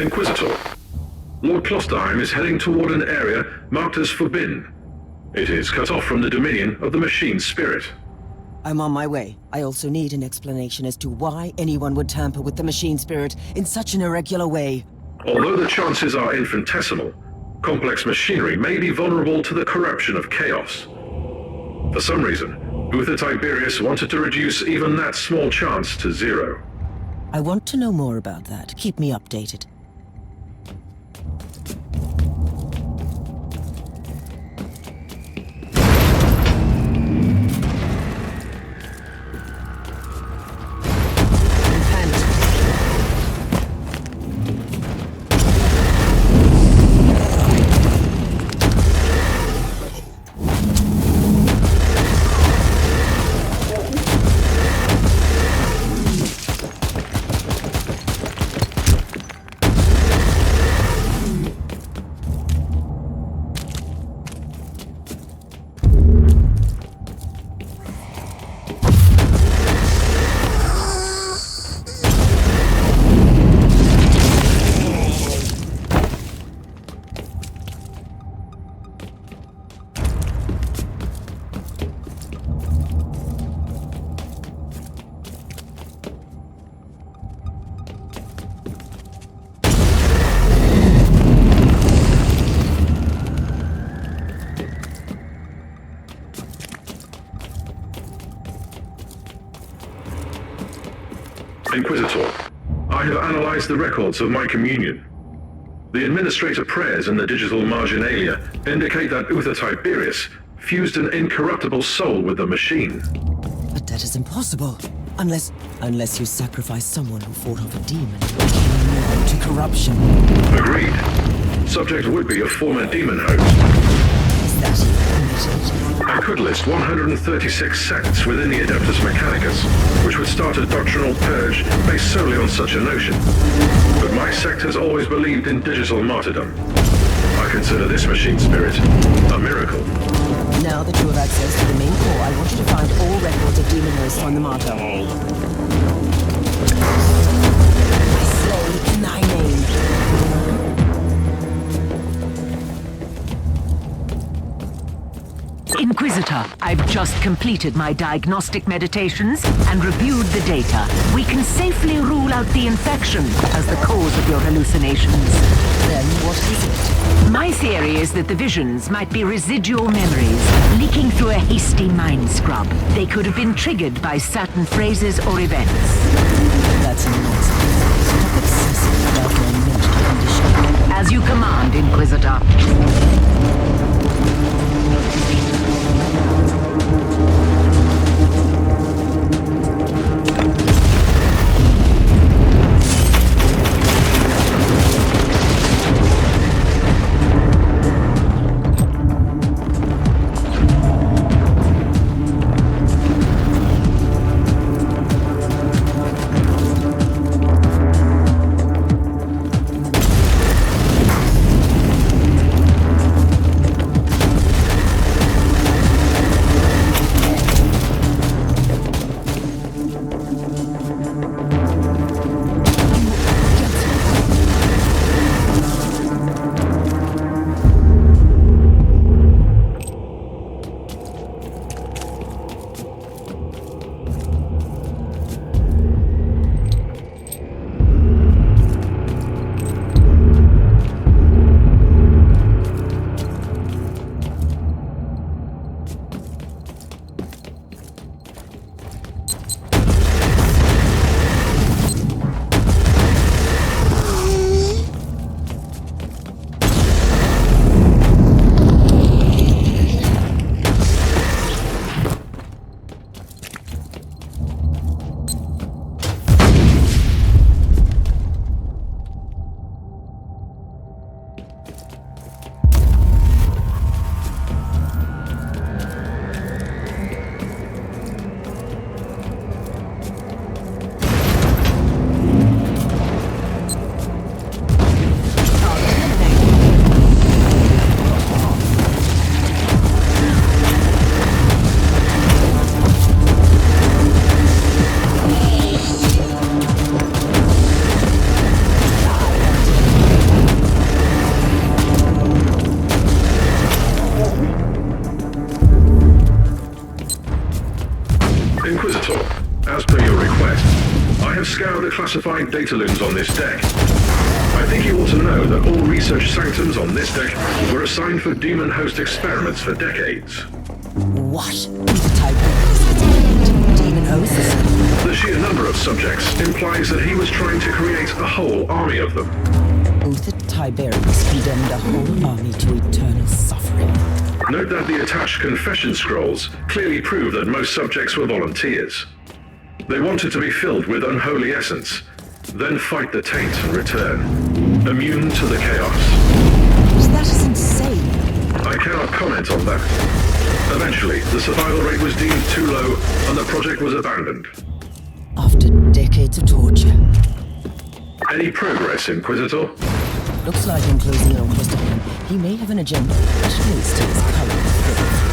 Inquisitor, Lord Klosterheim is heading toward an area marked as forbidden. It is cut off from the dominion of the machine spirit. I'm on my way. I also need an explanation as to why anyone would tamper with the machine spirit in such an irregular way. Although the chances are infinitesimal, complex machinery may be vulnerable to the corruption of chaos. For some reason, Uther Tiberius wanted to reduce even that small chance to zero. I want to know more about that. Keep me updated. Inquisitor, I have analyzed the records of my communion. The administrator prayers in the digital marginalia indicate that Uther Tiberius fused an incorruptible soul with the machine. But that is impossible. Unless you sacrifice someone who fought off a demon and to corruption. Agreed. Subject would be a former demon host. Is that even permitted? I could list 136 sects within the Adeptus Mechanicus, which would start a doctrinal purge based solely on such a notion. But my sect has always believed in digital martyrdom. I consider this machine spirit a miracle. Now that you have access to the main core, I want you to find all records of demon hosts on the Martyr. I slay in thy name. Inquisitor, I've just completed my diagnostic meditations and reviewed the data. We can safely rule out the infection as the cause of your hallucinations. Then what is it? My theory is that the visions might be residual memories leaking through a hasty mind scrub. They could have been triggered by certain phrases or events. That's nonsense. Stop obsessing about my mental condition. As you command, Inquisitor. scour the classified data looms on this deck. I think you ought to know that all research sanctums on this deck were assigned for demon host experiments for decades. What? The Tiberius demon hosts? The sheer number of subjects implies that he was trying to create a whole army of them. Uther Tiberius condemned a whole army to eternal suffering. Note that the attached confession scrolls clearly prove that most subjects were volunteers. They wanted to be filled with unholy essence, then fight the taint and return, immune to the chaos. That is insane. I cannot comment on that. Eventually, the survival rate was deemed too low, and the project was abandoned. After decades of torture. Any progress, Inquisitor? Looks like him closing in on Klosterheim. He may have an agenda, which leads to his current filth.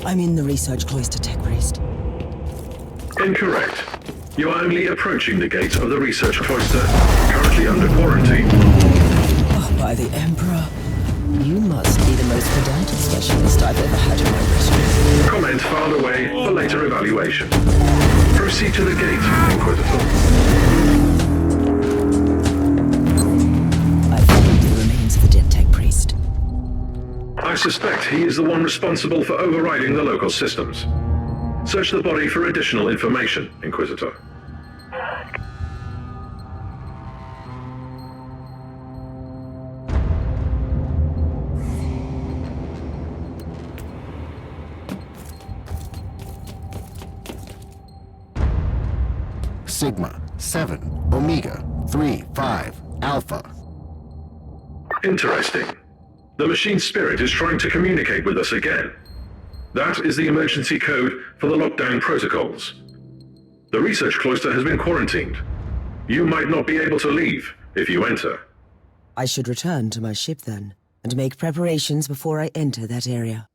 I'm in the research cloister, Tech Priest. Incorrect. You are only approaching the gate of the research cloister, currently under quarantine. Oh, by the Emperor. You must be the most pedantic specialist I've ever had in my regiment. Comment filed away for later evaluation. Proceed to the gate, Inquisitor. I found the remains of the dead Tech Priest. I suspect he is the one responsible for overriding the local systems. Search the body for additional information, Inquisitor. Sigma 7 Omega 3 5 Alpha. Interesting. The machine spirit is trying to communicate with us again. That is the emergency code for the lockdown protocols. The research cloister has been quarantined. You might not be able to leave if you enter. I should return to my ship then, and make preparations before I enter that area.